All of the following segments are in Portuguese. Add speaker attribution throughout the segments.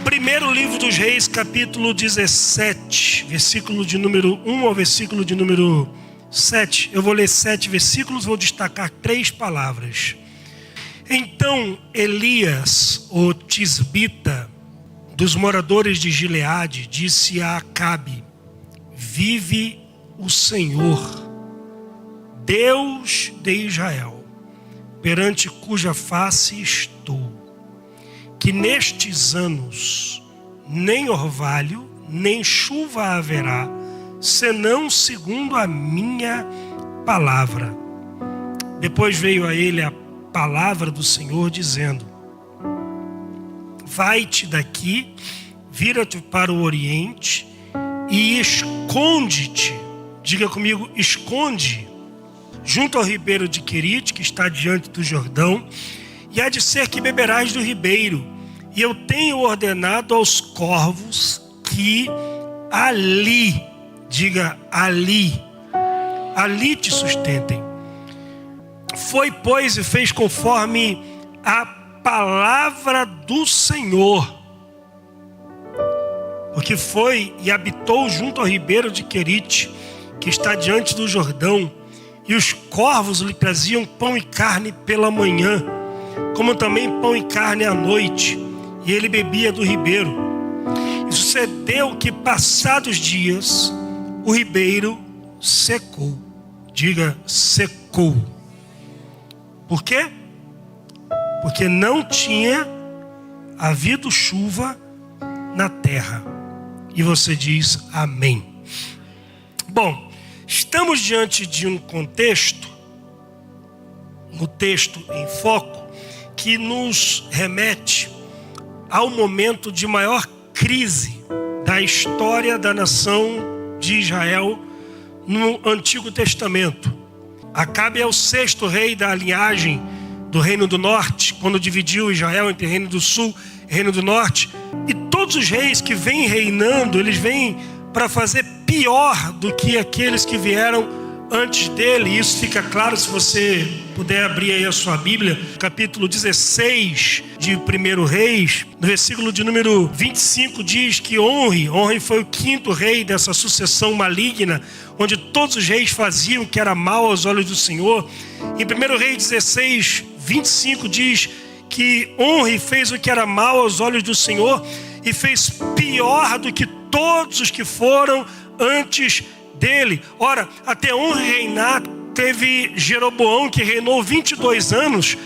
Speaker 1: Primeiro livro dos Reis, capítulo 17, versículo de número 1 ao versículo de número 7. Eu vou ler 7 versículos, vou destacar 3 palavras. Então Elias, o tisbita, dos moradores de Gileade, disse a Acabe: vive o Senhor, Deus de Israel, perante cuja face estou, que nestes anos nem orvalho, nem chuva haverá, senão segundo a minha palavra. Depois veio a ele a palavra do Senhor, dizendo: vai-te daqui, vira-te para o oriente e esconde-te, diga comigo, esconde, junto ao ribeiro de Querite, que está diante do Jordão, e há de ser que beberás do ribeiro, e eu tenho ordenado aos corvos que ali, diga ali te sustentem. Foi, pois, e fez conforme a palavra do Senhor, porque foi e habitou junto ao ribeiro de Querite, que está diante do Jordão, e os corvos lhe traziam pão e carne pela manhã, como também pão e carne à noite, e ele bebia do ribeiro. E sucedeu que, passados dias, o ribeiro secou. Diga, secou. Por quê? Porque não tinha havido chuva na terra. E você diz amém. Bom, estamos diante de um contexto, no texto em foco, que nos remete ao momento de maior crise da história da nação de Israel no Antigo Testamento. Acabe é o 6º rei da linhagem do Reino do Norte, quando dividiu Israel entre Reino do Sul e Reino do Norte. E todos os reis que vêm reinando, eles vêm para fazer pior do que aqueles que vieram antes dele. Isso fica claro se você puder abrir aí a sua Bíblia, capítulo 16 de 1 Reis, no versículo de número 25 diz que Onri foi o 5º rei dessa sucessão maligna, onde todos os reis faziam o que era mal aos olhos do Senhor. Em 1 Reis 16, 25 diz que Onri fez o que era mal aos olhos do Senhor e fez pior do que todos os que foram antes dele. Ora, até Onri reinar, teve Jeroboão, que reinou 22 anos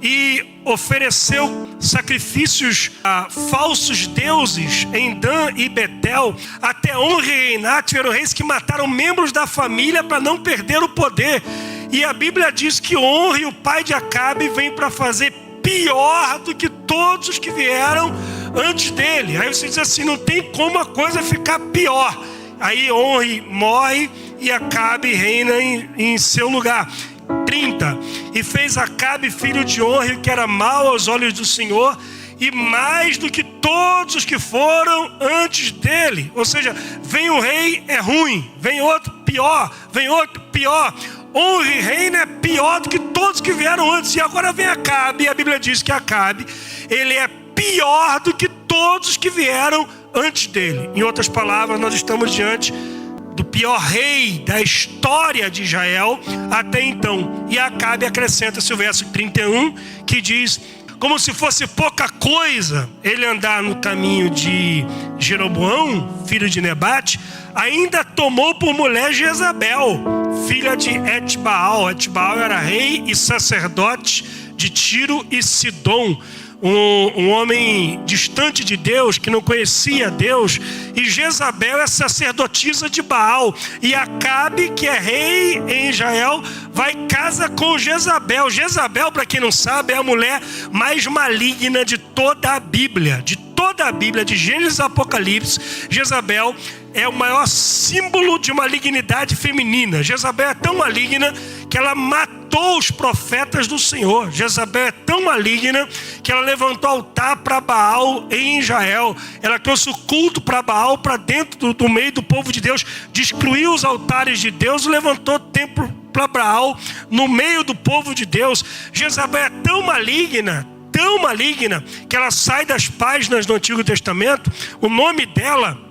Speaker 1: e ofereceu sacrifícios a falsos deuses em Dan e Betel. Até Onri reinar, tiveram reis que mataram membros da família para não perder o poder. E a Bíblia diz que Onri, o pai de Acabe, vem para fazer pior do que todos os que vieram antes dele. Aí você diz assim, não tem como a coisa ficar pior. Aí Onri morre e Acabe reina em seu lugar. 30. E fez Acabe, filho de Onri, o que era mal aos olhos do Senhor, e mais do que todos os que foram antes dele. Ou seja, vem um rei, é ruim, vem outro pior, vem outro pior. Onri reina é pior do que todos que vieram antes. E agora vem Acabe, e a Bíblia diz que Acabe, ele é pior do que todos os que vieram antes dele. Em outras palavras, nós estamos diante do pior rei da história de Israel até então. E Acabe acrescenta-se o verso 31, que diz: como se fosse pouca coisa ele andar no caminho de Jeroboão, filho de Nebate, ainda tomou por mulher Jezabel, filha de Etbaal. Etbaal era rei e sacerdote de Tiro e Sidom, um homem distante de Deus, que não conhecia Deus. E Jezabel é sacerdotisa de Baal. E Acabe, que é rei em Israel, vai e casa com Jezabel. Jezabel, para quem não sabe, é a mulher mais maligna de toda a Bíblia. De toda a Bíblia, de Gênesis a Apocalipse, Jezabel é o maior símbolo de malignidade feminina. Jezabel é tão maligna que ela matou os profetas do Senhor. Jezabel é tão maligna que ela levantou altar para Baal em Israel. Ela trouxe o culto para Baal para dentro do meio do povo de Deus, destruiu os altares de Deus e levantou templo para Baal no meio do povo de Deus. Jezabel é tão maligna, tão maligna que ela sai das páginas do Antigo Testamento. O nome dela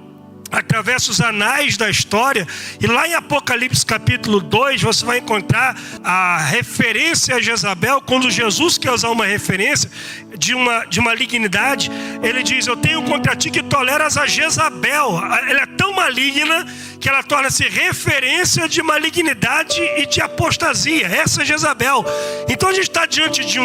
Speaker 1: atravessa os anais da história, e lá em Apocalipse capítulo 2 você vai encontrar a referência a Jezabel. Quando Jesus quer usar uma referência de malignidade, ele diz: eu tenho contra ti que toleras a Jezabel. Ela é tão maligna que ela torna-se referência de malignidade e de apostasia. Essa é Jezabel. Então a gente está diante de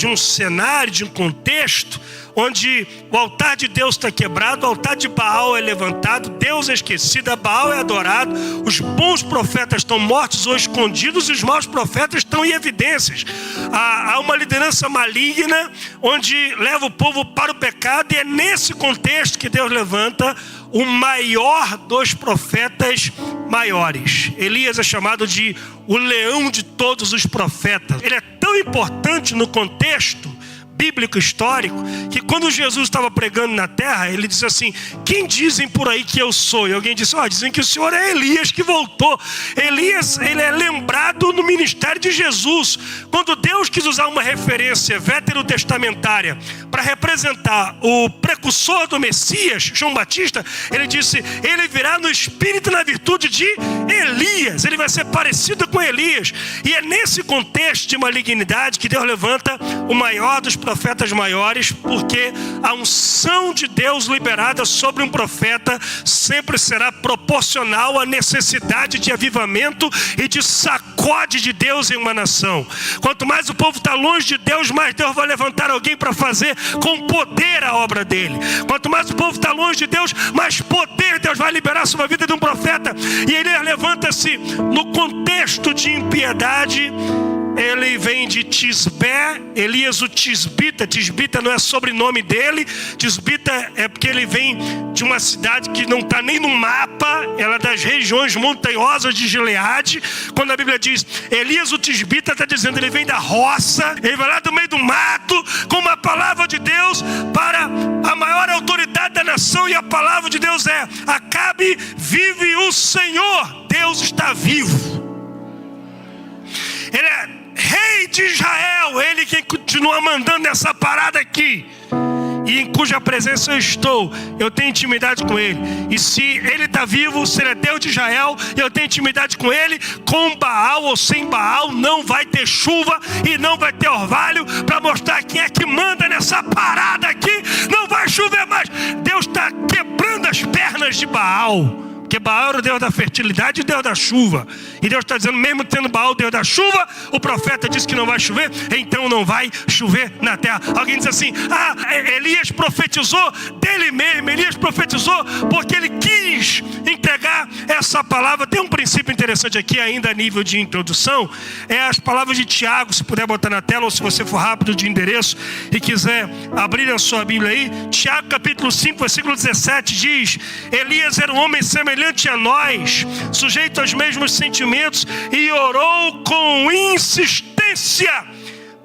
Speaker 1: um cenário, de um contexto onde o altar de Deus está quebrado, o altar de Baal é levantado, Deus é esquecido, Baal é adorado, os bons profetas estão mortos ou escondidos e os maus profetas estão em evidências. Há uma liderança maligna onde leva o povo para o pecado, e é nesse contexto que Deus levanta o maior dos profetas maiores. Elias é chamado de o leão de todos os profetas. Ele é tão importante no contexto bíblico histórico, que quando Jesus estava pregando na terra, ele disse assim: quem dizem por aí que eu sou? E alguém disse: dizem que o senhor é Elias que voltou. Elias, ele é lembrado no ministério de Jesus. Quando Deus quis usar uma referência veterotestamentária para representar o precursor do Messias, João Batista, ele disse: ele virá no espírito e na virtude de Elias. Ele vai ser parecido com Elias. E é nesse contexto de malignidade que Deus levanta o maior dos profetas maiores, porque a unção de Deus liberada sobre um profeta sempre será proporcional à necessidade de avivamento e de sacode de Deus em uma nação. Quanto mais o povo está longe de Deus, mais Deus vai levantar alguém para fazer com poder a obra dele. Quanto mais o povo está longe de Deus, mais poder Deus vai liberar sobre a vida de um profeta. E ele levanta-se no contexto de impiedade. Ele vem de Tisbé, Elias o Tisbita. Tisbita não é sobrenome dele. Tisbita é porque ele vem de uma cidade que não está nem no mapa. Ela é das regiões montanhosas de Gileade. Quando a Bíblia diz Elias o Tisbita, está dizendo ele vem da roça. Ele vai lá do meio do mato com uma palavra de Deus para a maior autoridade da nação. E a palavra de Deus é: Acabe, vive o Senhor. Deus está vivo. Ele é rei de Israel, ele quem continua mandando essa parada aqui, e em cuja presença eu estou. Eu tenho intimidade com ele. E se ele está vivo, se ele é Deus de Israel, eu tenho intimidade com ele. Com Baal ou sem Baal, não vai ter chuva e não vai ter orvalho, para mostrar quem é que manda nessa parada aqui. Não vai chover mais. Deus está quebrando as pernas de Baal, porque Baal era o Deus da fertilidade e Deus da chuva. E Deus está dizendo, mesmo tendo Baal, Deus da chuva, o profeta disse que não vai chover, então não vai chover na terra. Alguém diz assim: Elias profetizou dele mesmo. Elias profetizou porque ele quis entregar essa palavra. Tem um princípio interessante aqui, ainda a nível de introdução. É as palavras de Tiago, se puder botar na tela, ou se você for rápido de endereço e quiser abrir a sua Bíblia aí. Tiago capítulo 5, versículo 17 diz: Elias era um homem semelhante a nós, sujeito aos mesmos sentimentos, e orou com insistência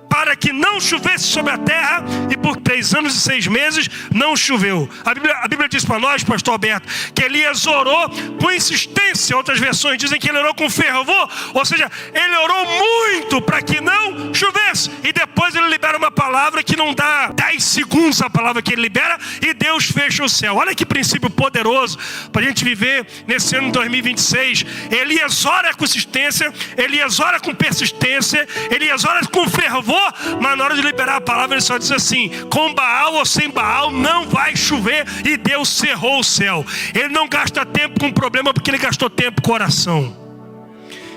Speaker 1: para que não chovesse sobre a terra, e por 3 anos e 6 meses não choveu. A Bíblia diz para nós, pastor Alberto, que Elias orou com insistência. Outras versões dizem que ele orou com fervor, ou seja, ele orou muito para que não chovesse. E depois ele libera uma palavra que não dá 10 segundos a palavra que ele libera, e Deus fecha o céu. Olha que princípio poderoso para a gente viver nesse ano de 2026. Elias ora com insistência, Elias ora com persistência, Elias ora com fervor, mas na hora de liberar a palavra ele só diz assim: com Baal ou sem Baal não vai chover. E Deus cerrou o céu. Ele não gasta tempo com problema, porque ele gastou tempo com oração.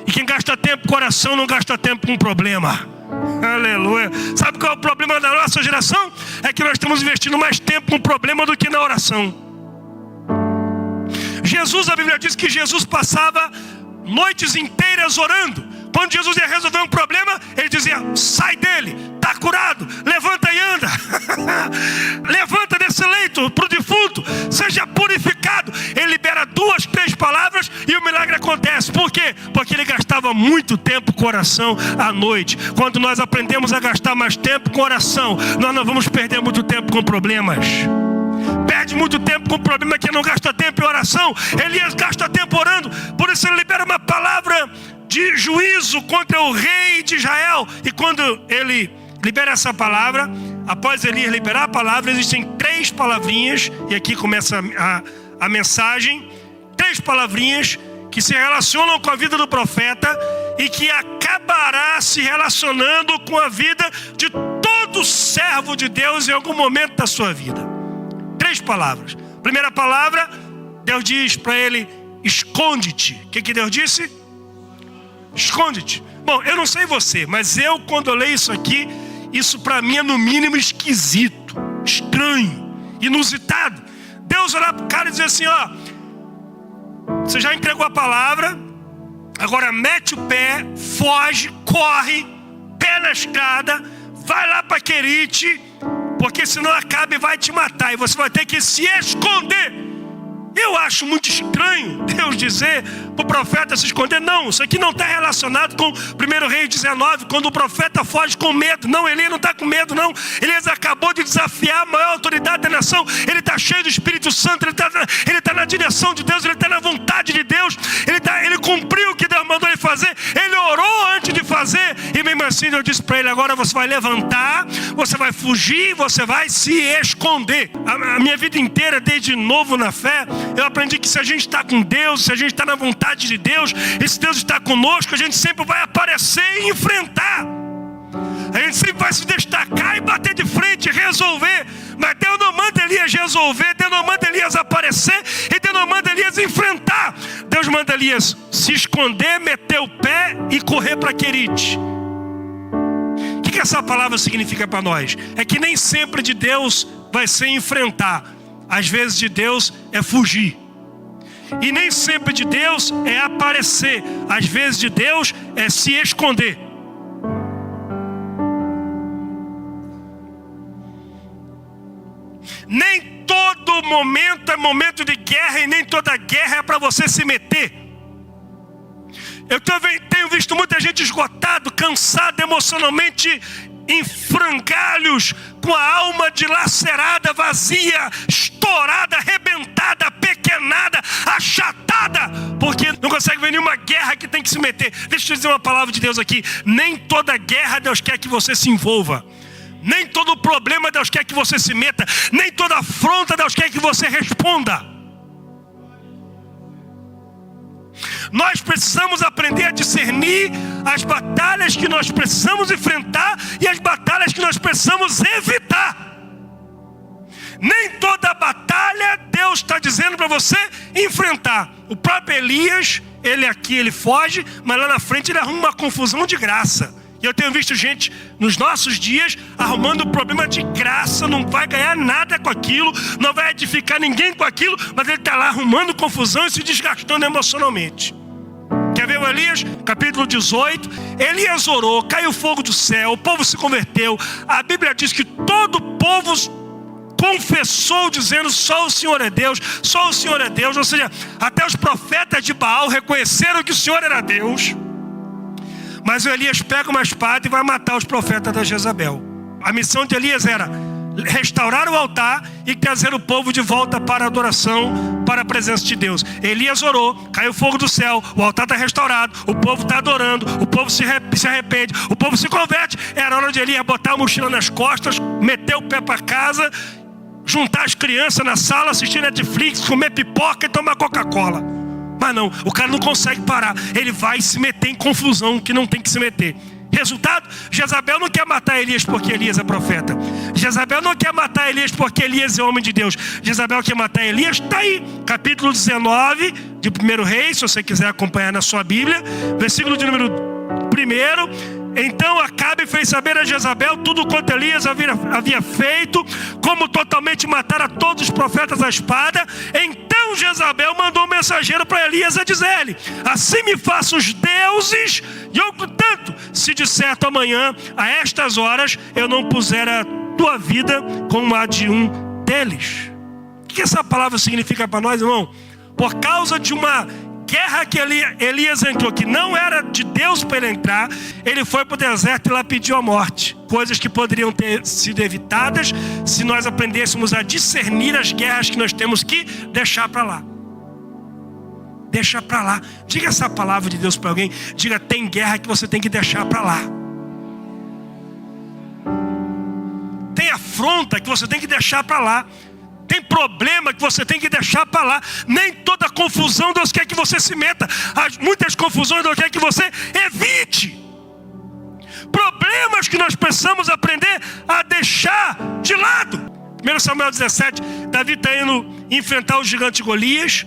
Speaker 1: E quem gasta tempo com oração não gasta tempo com problema. Aleluia. Sabe qual é o problema da nossa geração? É que nós estamos investindo mais tempo com problema do que na oração. Jesus, a Bíblia diz que Jesus passava noites inteiras orando. Quando Jesus ia resolver um problema, ele dizia: sai dele, está curado, levanta e anda. Levanta desse leito para o defunto, seja purificado. Ele libera 2, 3 palavras e o milagre acontece. Por quê? Porque ele gastava muito tempo com oração à noite. Quando nós aprendemos a gastar mais tempo com oração, nós não vamos perder muito tempo com problemas. Perde muito tempo com problema que não gasta tempo em oração. Elias gasta tempo orando. Por isso ele libera uma palavra de juízo contra o rei de Israel. E quando ele libera essa palavra, após Elias liberar a palavra, existem 3 palavrinhas, e aqui começa a mensagem, 3 palavrinhas que se relacionam com a vida do profeta e que acabará se relacionando com a vida de todo servo de Deus em algum momento da sua vida. 3 palavras. Primeira palavra, Deus diz para ele: esconde-te. O que Deus disse? Esconde-te. Bom, eu não sei você, mas eu, quando eu leio isso aqui, isso para mim é no mínimo esquisito, estranho, inusitado. Deus olhar para o cara e dizer assim: ó, você já entregou a palavra, agora mete o pé, foge, corre, pé na estrada, vai lá para Querite, porque senão Acabe vai te matar e você vai ter que se esconder. Eu acho muito estranho Deus dizer para o profeta se esconder. Não, isso aqui não está relacionado com 1 Reis 19, quando o profeta foge com medo. Não, Elias não está com medo, não. Elias acabou de desafiar a maior autoridade da nação. Ele está cheio do Espírito Santo, ele está na direção de Deus, ele está na vontade de Deus. Ele cumpriu o que Deus mandou ele fazer. Ele orou antes de fazer. E mesmo assim eu disse para ele: agora você vai levantar, você vai fugir, você vai se esconder. A minha vida inteira, desde novo na fé, eu aprendi que se a gente está com Deus, se a gente está na vontade de Deus, e se Deus está conosco, a gente sempre vai aparecer e enfrentar. A gente sempre vai se destacar e bater de frente, resolver. Mas Deus não manda Elias resolver, Deus não manda Elias aparecer, e Deus não manda Elias enfrentar. Deus manda Elias se esconder, meter o pé e correr para Querite. O que essa palavra significa para nós? É que nem sempre de Deus vai ser enfrentar. Às vezes de Deus é fugir. E nem sempre de Deus é aparecer. Às vezes de Deus é se esconder. Nem todo momento é momento de guerra, e nem toda guerra é para você se meter. Eu tenho visto muita gente esgotado, cansado emocionalmente, em frangalhos, com a alma dilacerada, vazia, estourada, arrebentada, apequenada, achatada, porque não consegue ver nenhuma guerra que tem que se meter. Deixa eu te dizer uma palavra de Deus aqui: nem toda guerra Deus quer que você se envolva. Nem todo problema Deus quer que você se meta. Nem toda afronta Deus quer que você responda. Nós precisamos aprender a discernir as batalhas que nós precisamos enfrentar e as batalhas que nós precisamos evitar. Nem toda batalha Deus está dizendo para você enfrentar. O próprio Elias, ele foge, mas lá na frente ele arruma uma confusão de graça. E eu tenho visto gente nos nossos dias arrumando problema de graça, não vai ganhar nada com aquilo, não vai edificar ninguém com aquilo, mas ele está lá arrumando confusão e se desgastando emocionalmente. Quer ver o Elias? Capítulo 18. Elias orou, caiu fogo do céu, o povo se converteu. A Bíblia diz que todo o povo confessou, dizendo: só o Senhor é Deus, só o Senhor é Deus. Ou seja, até os profetas de Baal reconheceram que o Senhor era Deus. Mas o Elias pega uma espada e vai matar os profetas da Jezabel. A missão de Elias era restaurar o altar e trazer o povo de volta para a adoração, para a presença de Deus. Elias orou, caiu fogo do céu, o altar está restaurado, o povo está adorando, o povo se arrepende, o povo se converte. Era hora de Elias botar a mochila nas costas, meter o pé para casa, juntar as crianças na sala, assistir Netflix, comer pipoca e tomar Coca-Cola. Mas não, o cara não consegue parar. Ele vai se meter em confusão que não tem que se meter. Resultado, Jezabel não quer matar Elias porque Elias é profeta. Jezabel não quer matar Elias porque Elias é homem de Deus. Jezabel quer matar Elias, está aí. Capítulo 19 de 1 Reis, se você quiser acompanhar na sua Bíblia. Versículo de número 1. Então Acabe fez saber a Jezabel tudo quanto Elias havia feito, como totalmente matar a todos os profetas à espada. Então Jezabel mandou um mensageiro para Elias a dizer-lhe: assim me façam os deuses, e eu, portanto, se de certo amanhã, a estas horas, eu não puser a tua vida como a de um deles. O que essa palavra significa para nós, irmão? Por causa de uma guerra que Elias entrou, que não era de Deus para ele entrar, ele foi para o deserto e lá pediu a morte. Coisas que poderiam ter sido evitadas se nós aprendêssemos a discernir as guerras que nós temos que deixar para lá. Deixa para lá. Diga essa palavra de Deus para alguém. Diga: tem guerra que você tem que deixar para lá. Tem Tem afronta que você tem que deixar para lá. Tem problema que você tem que deixar para lá. Nem toda confusão Deus quer que você se meta. Muitas confusões Deus quer que você evite. Problemas que nós precisamos aprender a deixar de lado. 1 Samuel 17, Davi está indo enfrentar o gigante Golias.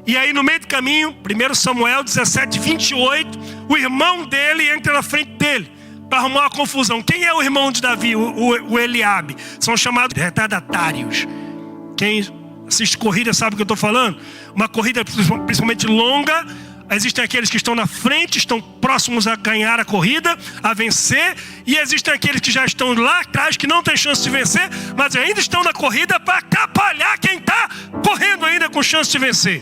Speaker 1: E aí no meio do caminho, 1 Samuel 17, 28, o irmão dele entra na frente dele para arrumar uma confusão. Quem é o irmão de Davi? O Eliabe. São chamados de retardatários. Quem assiste corrida sabe o que eu estou falando. Uma corrida principalmente longa. Existem aqueles que estão na frente, estão próximos a ganhar a corrida, a vencer. E existem aqueles que já estão lá atrás, que não tem chance de vencer, mas ainda estão na corrida para atrapalhar quem está correndo ainda com chance de vencer.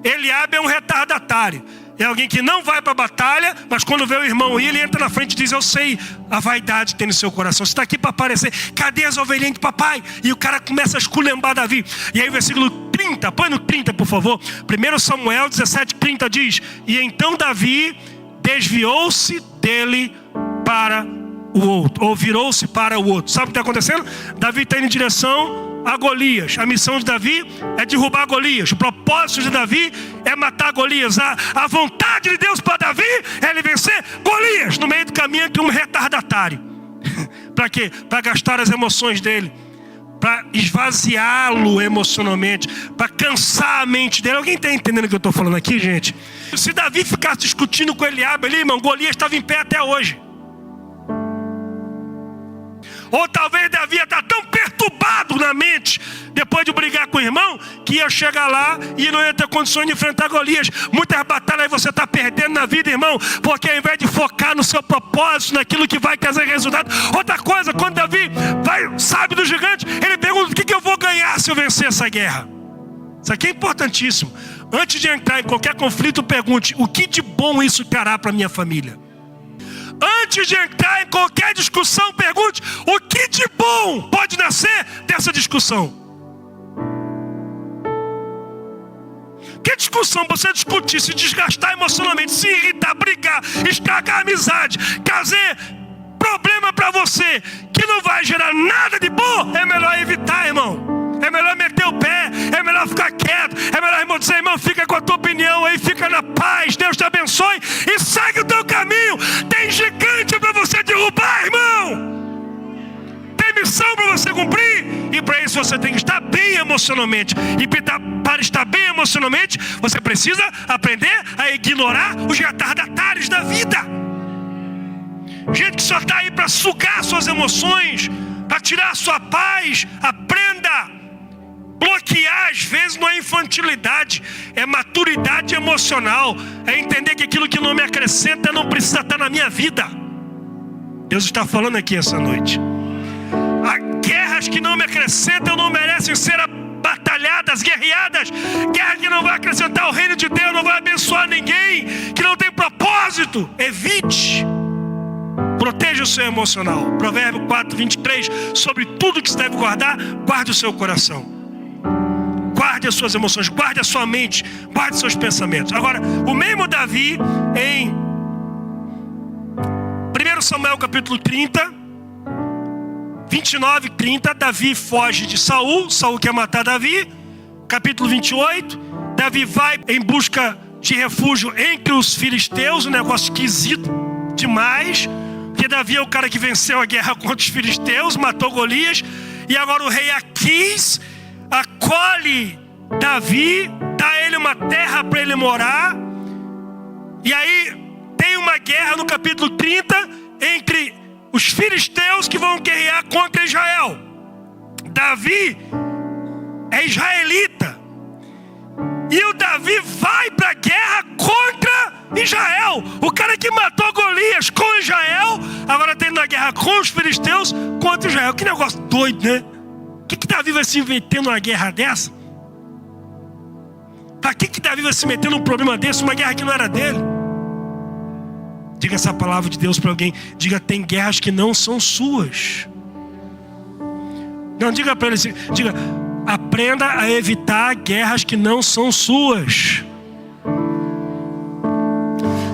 Speaker 1: Eliabe é um retardatário. É alguém que não vai para a batalha, mas quando vê o irmão ir, ele entra na frente e diz: eu sei a vaidade que tem no seu coração. Você está aqui para aparecer. Cadê as ovelhinhas do papai? E o cara começa a esculhambar Davi. E aí o versículo 30, põe no 30 por favor. 1 Samuel 17, 30 diz: e então Davi desviou-se dele para o outro, ou virou-se para o outro. Sabe o que está acontecendo? Davi está indo em direção a Golias. A missão de Davi é derrubar Golias. O propósito de Davi é matar Golias. A vontade de Deus para Davi é ele vencer Golias. No meio do caminho tem um retardatário. Para quê? Para gastar as emoções dele, para esvaziá-lo emocionalmente, para cansar a mente dele. Alguém está entendendo o que eu estou falando aqui, gente? Se Davi ficasse discutindo com Eliabe ali, irmão, Golias estava em pé até hoje. Ou talvez Davi ia estar tão perturbado na mente, depois de brigar com o irmão, que ia chegar lá e não ia ter condições de enfrentar Golias. Muitas batalhas você está perdendo na vida, irmão, porque ao invés de focar no seu propósito, naquilo que vai trazer resultado. Outra coisa, quando Davi sabe do gigante, ele pergunta: o que eu vou ganhar se eu vencer essa guerra? Isso aqui é importantíssimo. Antes de entrar em qualquer conflito, pergunte: o que de bom isso trará para a minha família? Antes de entrar em qualquer discussão, pergunte: o que de bom pode nascer dessa discussão? Que discussão você discutir, se desgastar emocionalmente, se irritar, brigar, estragar a amizade, trazer problema para você, que não vai gerar nada de bom, é melhor evitar, irmão. É melhor meter o pé, é melhor ficar quieto, é melhor, irmão, dizer: irmão, fica com a tua opinião aí, fica na paz, Deus te abençoe e segue o teu caminho. Tem gigante para você derrubar, irmão. Tem missão para você cumprir, e para isso você tem que estar bem emocionalmente. E para estar bem emocionalmente, você precisa aprender a ignorar os retardatários da vida. Gente que só está aí para sugar suas emoções, para tirar a sua paz. Aprenda. Bloquear às vezes não é infantilidade, é maturidade emocional. É entender que aquilo que não me acrescenta não precisa estar na minha vida. Deus está falando aqui essa noite. Há guerras que não me acrescentam, não merecem ser batalhadas, guerreadas. Guerra que não vai acrescentar o reino de Deus, não vai abençoar ninguém, que não tem propósito. Evite. Proteja o seu emocional. Provérbio 4, 23. Sobre tudo que se deve guardar, guarde o seu coração. Guarde as suas emoções, guarde a sua mente, guarde seus pensamentos. Agora, o mesmo Davi, em 1 Samuel capítulo 30, 29 e 30, Davi foge de Saul. Saul quer matar Davi. Capítulo 28, Davi vai em busca de refúgio entre os filisteus. Um negócio esquisito demais, porque Davi é o cara que venceu a guerra contra os filisteus, matou Golias. E agora o rei Aquis acolhe Davi, dá ele uma terra para ele morar. E aí tem uma guerra no capítulo 30 entre os filisteus que vão guerrear contra Israel. Davi é israelita, e o Davi vai para a guerra contra Israel. O cara que matou Golias com Israel, agora tem uma guerra com os filisteus contra Israel. Que negócio doido, né? O que Davi vai se metendo numa guerra dessa? Para que Davi vai se meter num problema desse? Uma guerra que não era dele. Diga essa palavra de Deus para alguém. Diga: tem guerras que não são suas. Não, diga para ele assim. Diga: aprenda a evitar guerras que não são suas.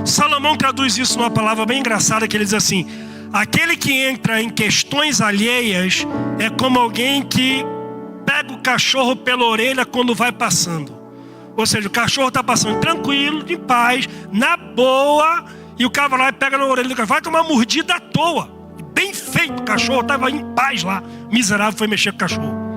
Speaker 1: Salomão traduz isso numa palavra bem engraçada, que ele diz assim: Aquele que entra em questões alheias é como alguém que pega o cachorro pela orelha quando vai passando. Ou seja, o cachorro está passando tranquilo, em paz, na boa, e o cara vai lá e pega na orelha do cachorro. Vai tomar mordida à toa. Bem feito, o cachorro estava em paz lá. Miserável foi mexer com o cachorro.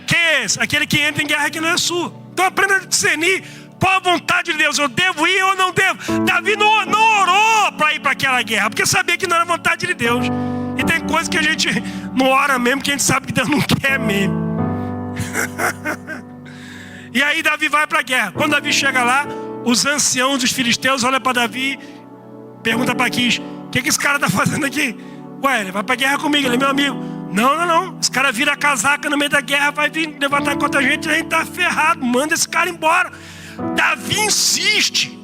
Speaker 1: Quem é esse? Aquele que entra em guerra que não é sua. Então aprenda a discernir qual a vontade de Deus. Eu devo ir ou não devo? Davi não orou para ir para aquela guerra, porque sabia que não era vontade de Deus. E tem coisas que a gente não ora mesmo, que a gente sabe que Deus não quer mesmo. E aí Davi vai para a guerra. Quando Davi chega lá, os anciãos dos filisteus olham para Davi, perguntam para Aquis: o que esse cara está fazendo aqui? Ué, ele vai para a guerra comigo, ele é meu amigo. Não. Esse cara vira a casaca no meio da guerra, vai vir levantar contra a gente tá ferrado. Manda esse cara embora. Davi insiste.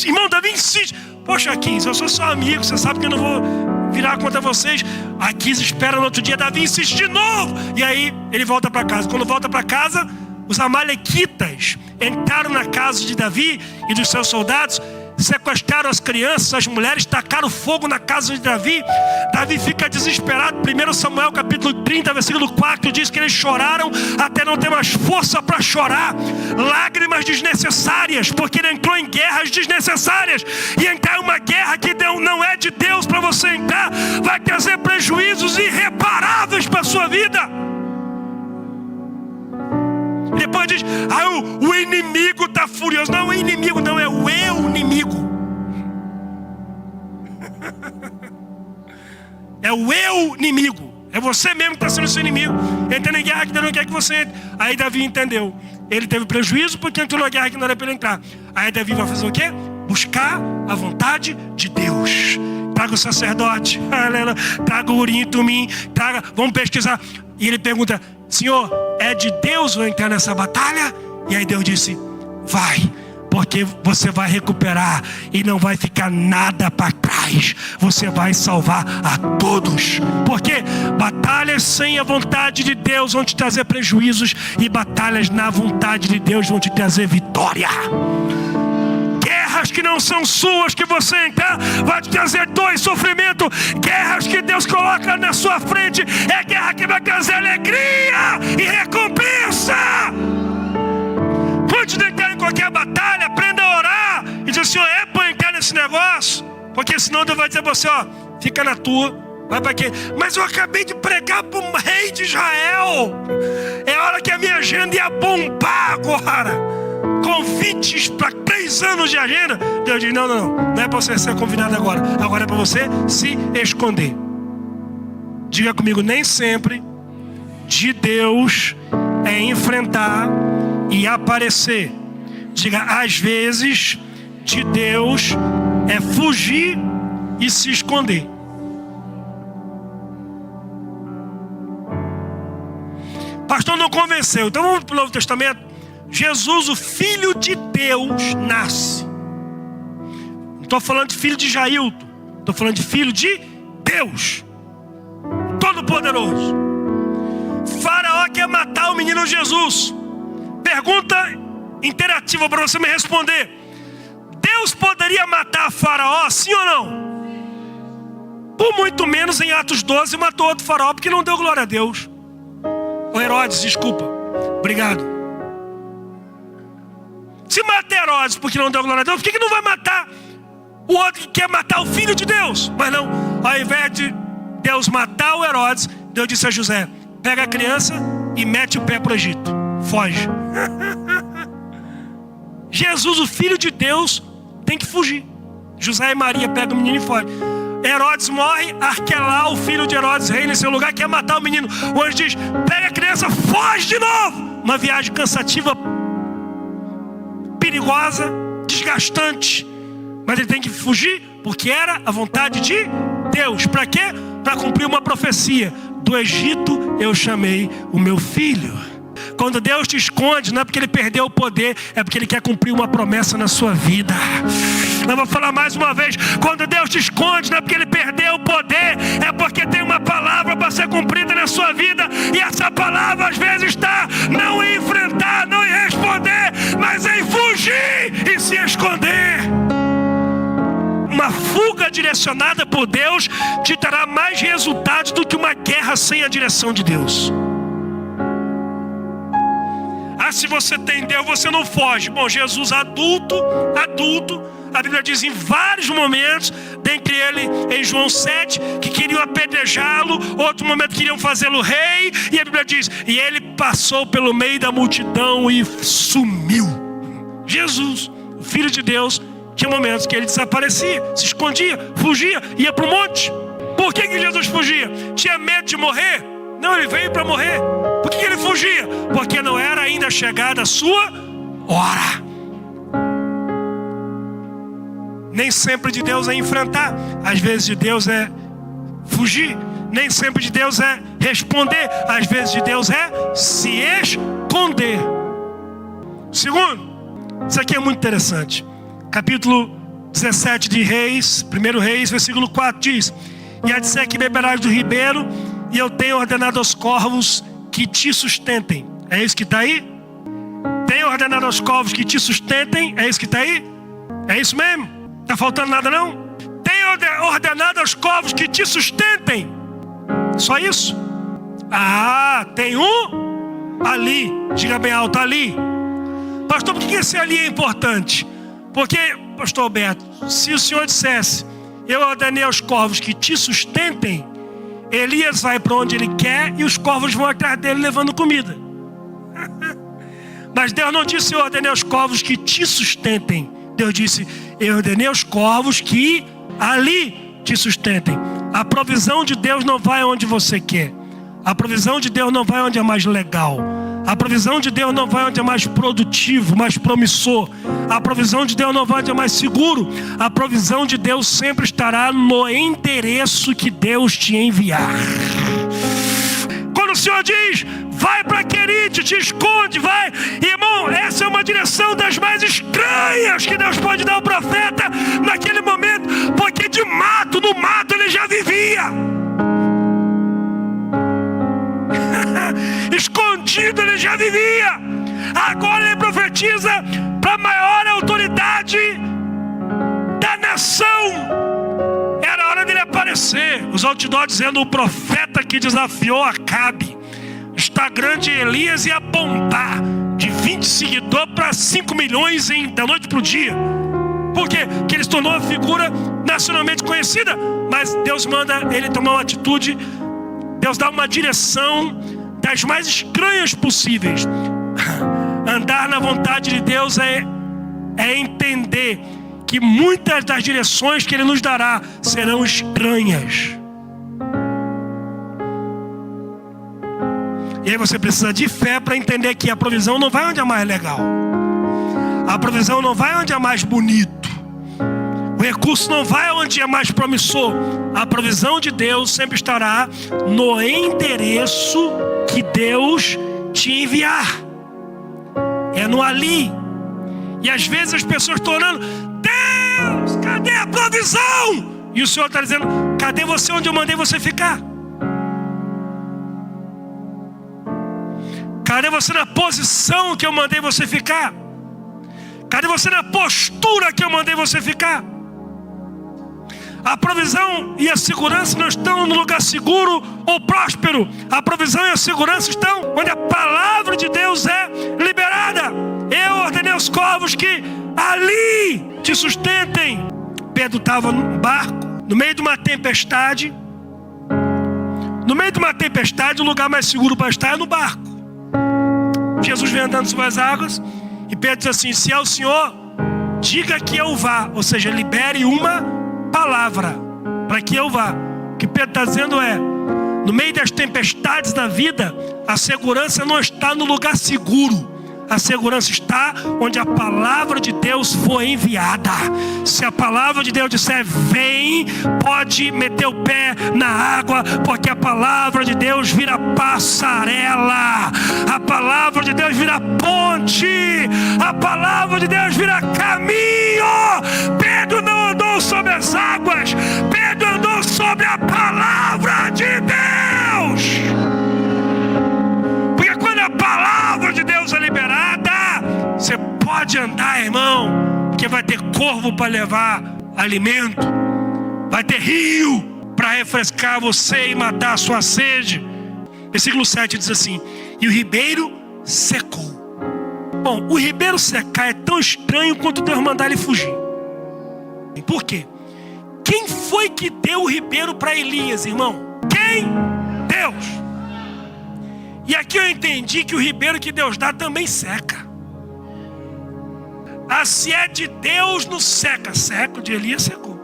Speaker 1: Irmão, Davi insiste. Poxa, Aquis, eu sou seu amigo, você sabe que eu não vou virar contra vocês. Aquis espera no outro dia, Davi insiste de novo. E aí ele volta para casa. Quando volta para casa, os amalequitas entraram na casa de Davi e dos seus soldados, sequestraram as crianças, as mulheres, tacaram fogo na casa de Davi. Davi fica desesperado. 1 Samuel capítulo 30, versículo 4 diz que eles choraram até não ter mais força para chorar. Lágrimas desnecessárias, porque ele entrou em guerras desnecessárias. E entrar em uma guerra que não é de Deus para você entrar, vai trazer prejuízos irreparáveis para a sua vida. Depois diz: o inimigo está furioso. Não, o inimigo não, é o eu inimigo. É o eu inimigo. É você mesmo que está sendo seu inimigo. Entrando em guerra que Deus não quer que você entre. Aí Davi entendeu. Ele teve prejuízo porque entrou na guerra que não era para ele entrar. Aí Davi vai fazer o quê? Buscar a vontade de Deus. Traga o sacerdote, traga o Urim e Tumim, vamos pesquisar. E ele pergunta: Senhor, é de Deus eu entrar nessa batalha? E aí Deus disse: vai, porque você vai recuperar e não vai ficar nada para trás. Você vai salvar a todos. Porque batalhas sem a vontade de Deus vão te trazer prejuízos, e batalhas na vontade de Deus vão te trazer vitória. Guerras que não são suas, que você entrar, vai te trazer dor e sofrimento. Guerras que Deus coloca na sua frente, é guerra que vai trazer alegria e recompensa. Antes de entrar em qualquer batalha, aprenda a orar e dizer: Senhor, é para entrar nesse negócio? Porque senão Deus vai dizer para você: ó, fica na tua. Vai para quê? Mas eu acabei de pregar para o rei de Israel. É hora que a minha agenda ia bombar agora. Convites para 3 anos de agenda. Deus diz: não é para você ser convidado agora. Agora é para você se esconder. Diga comigo: nem sempre de Deus é enfrentar e aparecer. Diga: às vezes de Deus é fugir e se esconder. Pastor, não convenceu. Então vamos para o Novo Testamento. Jesus, o Filho de Deus, nasce. Não estou falando de filho de Jailton, estou falando de Filho de Deus, Todo-Poderoso. Faraó quer matar o menino Jesus. Pergunta interativa para você me responder: Deus poderia matar Faraó, sim ou não? Por muito menos em Atos 12 matou outro faraó, porque não deu glória a Deus. Ou Herodes, desculpa. Obrigado. Se mata Herodes porque não deu glória a Deus, por que não vai matar o outro que quer matar o Filho de Deus? Mas não, ao invés de Deus matar o Herodes, Deus disse a José: pega a criança e mete o pé para o Egito. Foge. Jesus, o Filho de Deus, tem que fugir. José e Maria pegam o menino e fogem. Herodes morre, Arquelau, o filho de Herodes, reina em seu lugar, quer matar o menino. O anjo diz: pega a criança, foge de novo. Uma viagem cansativa, perigosa, desgastante, mas ele tem que fugir porque era a vontade de Deus. Para quê? Para cumprir uma profecia: do Egito eu chamei o meu filho. Quando Deus te esconde, não é porque ele perdeu o poder, é porque ele quer cumprir uma promessa na sua vida. Eu vou falar mais uma vez: quando Deus te esconde, não é porque ele perdeu o poder, é porque tem uma palavra para ser cumprida na sua vida. E essa palavra às vezes está não em enfrentar, não em responder, mas em fugir e se esconder. Uma fuga direcionada por Deus te dará mais resultados do que uma guerra sem a direção de Deus. Se você tem Deus, você não foge. Bom, Jesus adulto, a Bíblia diz em vários momentos, dentre ele em João 7, que queriam apedrejá-lo, outro momento queriam fazê-lo rei, e a Bíblia diz, e ele passou pelo meio da multidão e sumiu. Jesus, o Filho de Deus, tinha momentos que ele desaparecia, se escondia, fugia, ia para o monte. Por que Jesus fugia? Tinha medo de morrer? Não, ele veio para morrer. Por que ele fugia? Porque não era ainda chegada a sua hora. Nem sempre de Deus é enfrentar. Às vezes de Deus é fugir. Nem sempre de Deus é responder. Às vezes de Deus é se esconder. Segundo, isso aqui é muito interessante. Capítulo 17 de Reis, 1 Reis, versículo 4 diz: e há de ser que beberás do ribeiro, e eu tenho ordenado aos corvos que te sustentem. É isso que está aí? Tenho ordenado aos corvos que te sustentem. É isso que está aí? É isso mesmo? Está faltando nada não? Tenho ordenado aos corvos que te sustentem. Só isso? Tem um ali. Diga bem alto, ali. Pastor, por que esse ali é importante? Porque, pastor Alberto, se o senhor dissesse, eu ordenei aos corvos que te sustentem, Elias vai para onde ele quer e os corvos vão atrás dele levando comida. Mas Deus não disse, eu ordenei aos corvos que te sustentem. Deus disse, eu ordenei aos corvos que ali te sustentem. A provisão de Deus não vai onde você quer. A provisão de Deus não vai onde é mais legal. A provisão de Deus não vai onde é mais produtivo, mais promissor. A provisão de Deus não vai onde é mais seguro. A provisão de Deus sempre estará no endereço que Deus te enviar. Quando o Senhor diz, vai para Querite, te esconde, vai. Irmão, essa é uma direção das mais estranhas que Deus pode dar ao profeta naquele momento. Porque no mato ele já vivia. Escondido ele já vivia. Agora ele profetiza para a maior autoridade da nação. Era hora dele aparecer. Os outdoors dizendo, o profeta que desafiou Acabe. Instagram de Elias ia bombar de 20 seguidores para 5 milhões da noite para o dia. Por quê? Porque ele se tornou uma figura nacionalmente conhecida. Mas Deus manda ele tomar uma atitude. Deus dá uma direção das mais estranhas possíveis. Andar na vontade de Deus é entender que muitas das direções que Ele nos dará serão estranhas. E aí você precisa de fé para entender que a provisão não vai onde é mais legal. A provisão não vai onde é mais bonito. O recurso não vai onde é mais promissor. A provisão de Deus sempre estará no endereço que Deus te enviar. É no ali. E às vezes as pessoas estão orando, Deus, cadê a provisão? E o Senhor está dizendo, cadê você onde eu mandei você ficar? Cadê você na posição que eu mandei você ficar? Cadê você na postura que eu mandei você ficar? A provisão e a segurança não estão no lugar seguro ou próspero. A provisão e a segurança estão onde a palavra de Deus é liberada. Eu ordenei aos corvos que ali te sustentem. Pedro estava num barco, no meio de uma tempestade. No meio de uma tempestade, o lugar mais seguro para estar é no barco. Jesus vem andando sobre as águas e Pedro diz assim, se é o Senhor, diga que eu vá. Ou seja, libere uma palavra para que eu vá. O que Pedro está dizendo é, no meio das tempestades da vida, a segurança não está no lugar seguro. A segurança está onde a palavra de Deus foi enviada. Se a palavra de Deus disser vem, pode meter o pé na água, porque a palavra de Deus vira passarela. A palavra de Deus vira ponte. A palavra de Deus vira caminho. Pedro não andou sobre as águas. Pedro andou sobre a palavra de Deus. Porque quando a palavra de Deus é liberada, você pode andar, irmão, porque vai ter corvo para levar alimento, Vai ter rio para refrescar você e matar a sua sede. Versículo 7 diz assim: e o ribeiro secou. Bom, o ribeiro secar é tão estranho quanto Deus mandar ele fugir. Por quê? Quem foi que deu o ribeiro para Elias, irmão? Quem? Deus. E aqui eu entendi que o ribeiro que Deus dá também seca. Ah, se é de Deus não seca. Seca, o de Elias secou.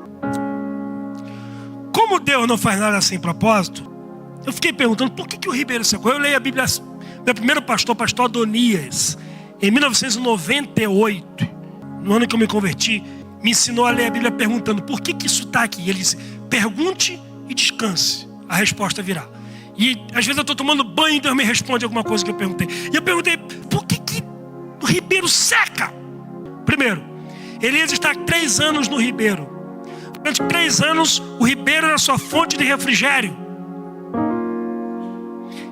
Speaker 1: Como Deus não faz nada sem propósito, eu fiquei perguntando por que o ribeiro secou. Eu leio a Bíblia, meu primeiro pastor Adonias, em 1998, no ano que eu me converti, me ensinou a ler a Bíblia perguntando por que isso está aqui. Ele disse: pergunte e descanse, a resposta virá. E às vezes eu estou tomando banho e Deus me responde alguma coisa que eu perguntei. E eu perguntei: por que o ribeiro seca? Primeiro, Elias está 3 anos no ribeiro. Durante 3 anos, o ribeiro era sua fonte de refrigério.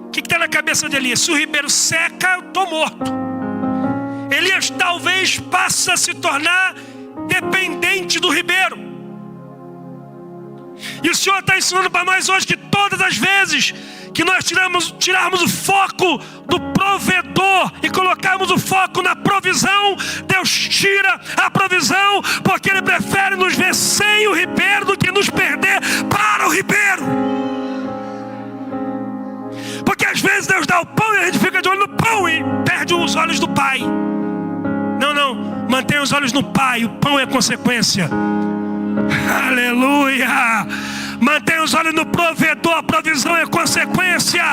Speaker 1: O que está na cabeça de Elias? Se o ribeiro seca, eu estou morto. Elias talvez passe a se tornar dependente do ribeiro. E o Senhor está ensinando para nós hoje que todas as vezes que nós tirarmos o foco do provedor e colocarmos o foco na provisão, Deus tira a provisão, porque Ele prefere nos ver sem o ribeiro do que nos perder para o ribeiro. Porque às vezes Deus dá o pão e a gente fica de olho no pão e perde os olhos do Pai. Não, mantenha os olhos no Pai, o pão é consequência. Aleluia! Mantenha os olhos no provedor, a provisão é consequência.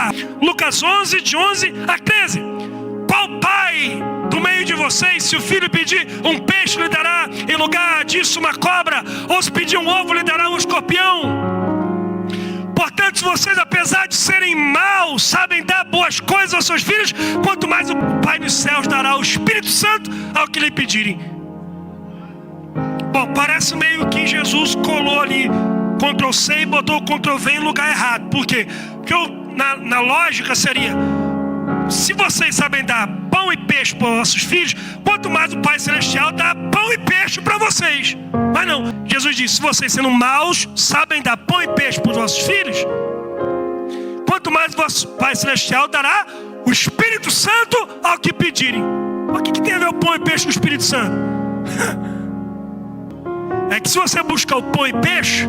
Speaker 1: Lucas 11, de 11 a 13. Qual pai do meio de vocês, se o filho pedir um peixe, lhe dará em lugar disso uma cobra? Ou se pedir um ovo, lhe dará um escorpião? Portanto, se vocês, apesar de serem maus, sabem dar boas coisas aos seus filhos, quanto mais o Pai dos céus dará o Espírito Santo ao que lhe pedirem. Bom, parece meio que Jesus colou ali Ctrl+C e botou o Ctrl+V em lugar errado. Por quê? Porque na lógica seria: se vocês sabem dar pão e peixe para os vossos filhos, quanto mais o Pai Celestial dá pão e peixe para vocês. Mas não, Jesus disse: se vocês, sendo maus, sabem dar pão e peixe para os vossos filhos, quanto mais o vosso Pai Celestial dará o Espírito Santo ao que pedirem. O que tem a ver o pão e peixe com o Espírito Santo? É que se você buscar o pão e peixe,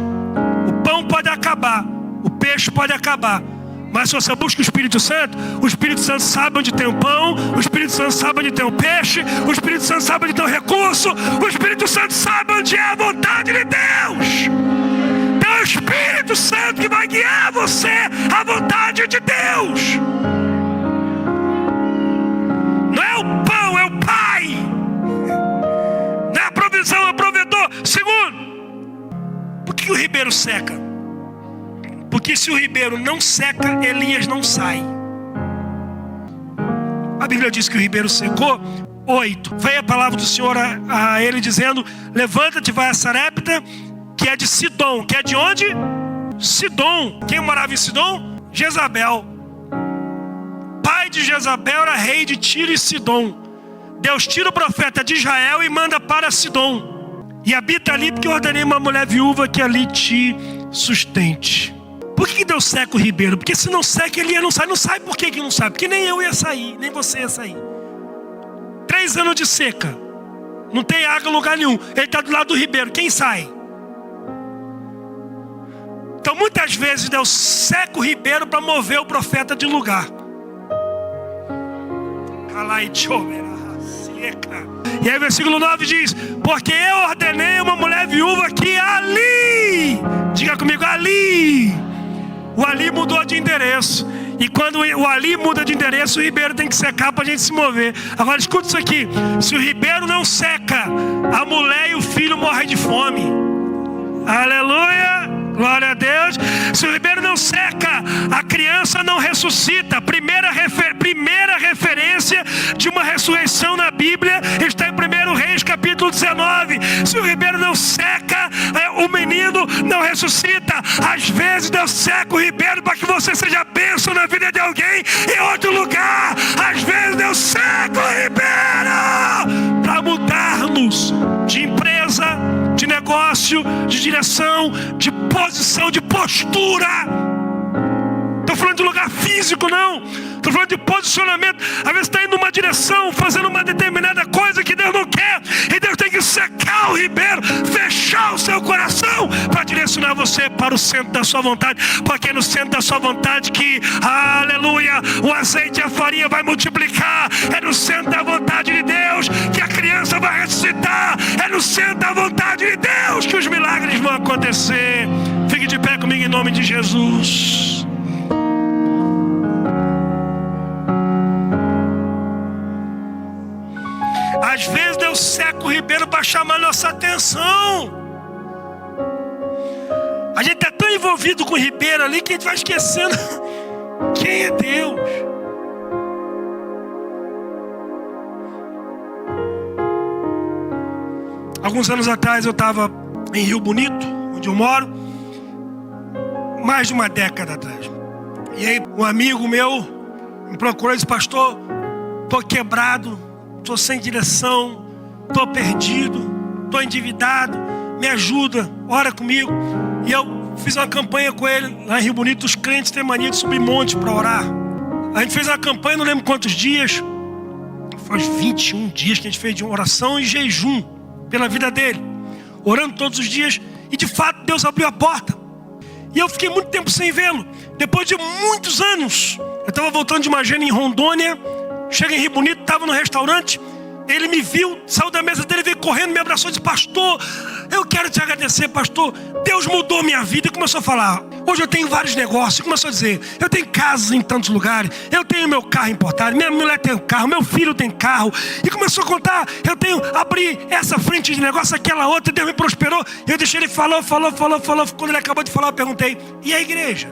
Speaker 1: o pão pode acabar, o peixe pode acabar. Mas se você busca o Espírito Santo sabe onde tem o pão, o Espírito Santo sabe onde tem o peixe, o Espírito Santo sabe onde tem o recurso, o Espírito Santo sabe onde é a vontade de Deus. Então é o Espírito Santo que vai guiar você à vontade de Deus. Não é o pão, é o Pai. Não é a provisão, é o provedor. Segundo, por que o ribeiro seca? Porque se o ribeiro não seca, Elias não sai. A Bíblia diz que o ribeiro secou. 8. Veio a palavra do Senhor a ele dizendo: levanta-te, vai a Sarepta, que é de Sidom. Que é de onde? Sidom. Quem morava em Sidom? Jezabel. Pai de Jezabel era rei de Tiro e Sidom. Deus tira o profeta de Israel e manda para Sidom. E habita ali porque eu ordenei uma mulher viúva que ali te sustente. Por que Deus seca o ribeiro? Porque se não seca, ele não sai. Não sai por que não sai? Porque nem eu ia sair, nem você ia sair. 3 anos de seca. Não tem água em lugar nenhum. Ele está do lado do ribeiro. Quem sai? Então muitas vezes Deus seca o ribeiro para mover o profeta de lugar. E aí o versículo 9 diz: porque eu ordenei uma mulher viúva que ali, diga comigo, ali. O ali mudou de endereço. E quando o ali muda de endereço, o ribeiro tem que secar para a gente se mover. Agora escuta isso aqui: se o ribeiro não seca, a mulher e o filho morrem de fome. Aleluia, glória a Deus. Se o ribeiro não seca, a criança não ressuscita. Primeira referência de uma ressurreição na Bíblia está em 1 Reis capítulo 19. Se o ribeiro não seca, o menino não ressuscita. Às vezes Deus seca o ribeiro para que você seja bênção na vida de alguém em outro lugar. Às vezes Deus seca o ribeiro para mudar-nos de empresa, de negócio, de direção, de posição, de postura. Estou falando de lugar físico, não. Estou falando de posicionamento. Às vezes está indo numa direção, fazendo uma determinada coisa que Deus não quer. E Deus tem que secar o ribeiro, fechar o seu coração para direcionar você para o centro da sua vontade. Porque é no centro da sua vontade que, aleluia, o azeite e a farinha vai multiplicar. É no centro da vontade de Deus que a criança vai ressuscitar. É no centro da vontade de Deus que os milagres vão acontecer. Fique de pé comigo em nome de Jesus. Às vezes Deus seca o ribeiro para chamar nossa atenção. A gente está tão envolvido com o ribeiro ali que a gente vai esquecendo quem é Deus. Alguns anos atrás eu estava em Rio Bonito, onde eu moro, mais de uma década atrás. E aí um amigo meu me procurou e disse: pastor, estou quebrado, estou sem direção, estou perdido, estou endividado, me ajuda, ora comigo. E eu fiz uma campanha com ele lá em Rio Bonito. Os crentes têm mania de subir monte para orar. A gente fez uma campanha, não lembro quantos dias, foi 21 dias que a gente fez de oração e jejum pela vida dele, orando todos os dias. E de fato Deus abriu a porta. E eu fiquei muito tempo sem vê-lo. Depois de muitos anos, eu estava voltando de uma agenda em Rondônia. Cheguei em Rio Bonito, estava no restaurante. Ele me viu, saiu da mesa dele, veio correndo, me abraçou e disse: pastor, eu quero te agradecer, pastor. Deus mudou minha vida. E começou a falar: hoje eu tenho vários negócios. E começou a dizer: eu tenho casas em tantos lugares, eu tenho meu carro importado, minha mulher tem carro, meu filho tem carro. E começou a contar: eu tenho, abri essa frente de negócio, aquela outra, Deus me prosperou. Eu deixei ele falou. Quando ele acabou de falar, eu perguntei: e a igreja?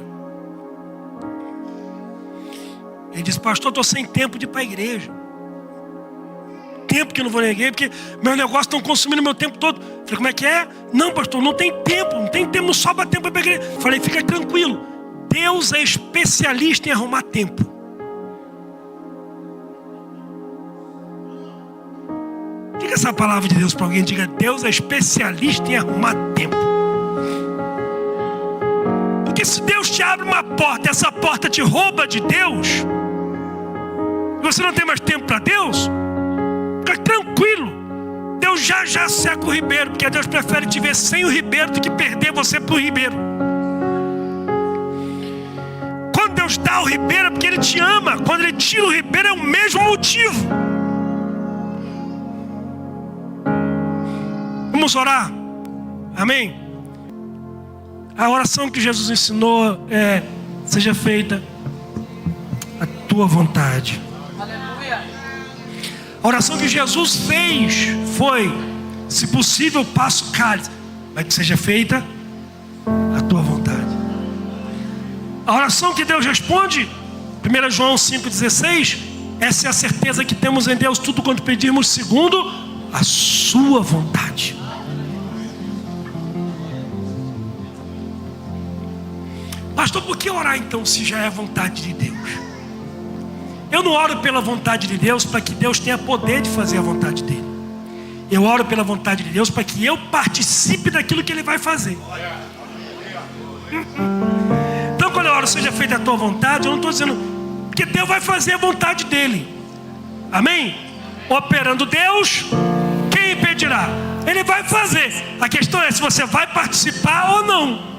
Speaker 1: Ele disse: pastor, estou sem tempo de ir para a igreja. Tempo que eu não vou na igreja, porque meus negócios estão consumindo meu tempo todo. Falei: como é que é? Não, pastor, não tem tempo, não sobra tempo para ir para a igreja. Falei: fica tranquilo, Deus é especialista em arrumar tempo. Diga essa palavra de Deus para alguém, diga: Deus é especialista em arrumar tempo. Porque se Deus te abre uma porta, essa porta te rouba de Deus, você não tem mais tempo para Deus, fica tranquilo. Deus já seca o ribeiro, porque Deus prefere te ver sem o ribeiro do que perder você para o ribeiro. Quando Deus dá o ribeiro é porque Ele te ama. Quando Ele tira o ribeiro é o mesmo motivo. Vamos orar? Amém? A oração que Jesus ensinou é: seja feita a tua vontade. A oração que Jesus fez foi: se possível, passa o cálice, mas que seja feita a tua vontade. A oração que Deus responde, 1 João 5,16, essa é a certeza que temos em Deus, tudo quanto pedirmos segundo a sua vontade. Pastor, por que orar então se já é a vontade de Deus? Eu não oro pela vontade de Deus para que Deus tenha poder de fazer a vontade dele. Eu oro pela vontade de Deus para que eu participe daquilo que Ele vai fazer. Então quando eu oro seja feita a tua vontade, eu não estou dizendo que Deus vai fazer a vontade dele. Amém? Operando Deus, quem impedirá? Ele vai fazer. A questão é se você vai participar ou não.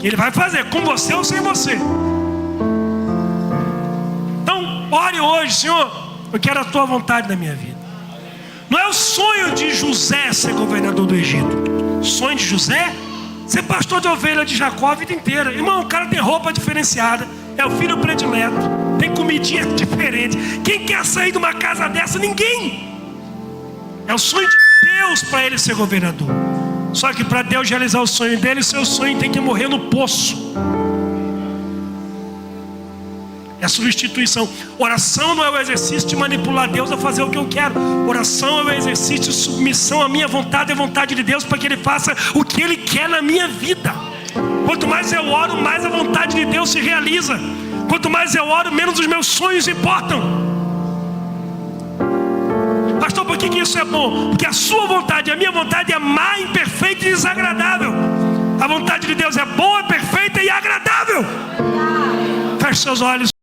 Speaker 1: Ele vai fazer com você ou sem você. Então ore hoje: Senhor, eu quero a tua vontade na minha vida. Não é o sonho de José ser governador do Egito. O sonho de José ser pastor de ovelha de Jacó a vida inteira. Irmão, o cara tem roupa diferenciada, é o filho predileto, tem comidinha diferente. Quem quer sair de uma casa dessa? Ninguém. É o sonho de Deus para ele ser governador. Só que para Deus realizar o sonho dele, seu sonho tem que morrer no poço. É a substituição. Oração não é o exercício de manipular Deus a fazer o que eu quero. Oração é o exercício de submissão à minha vontade e à vontade de Deus, para que Ele faça o que Ele quer na minha vida. Quanto mais eu oro, mais a vontade de Deus se realiza. Quanto mais eu oro, menos os meus sonhos importam. Pastor, por por que isso é bom? Porque a sua vontade, a minha vontade é má, imperfeita e desagradável. A vontade de Deus é boa, perfeita e agradável. Feche seus olhos.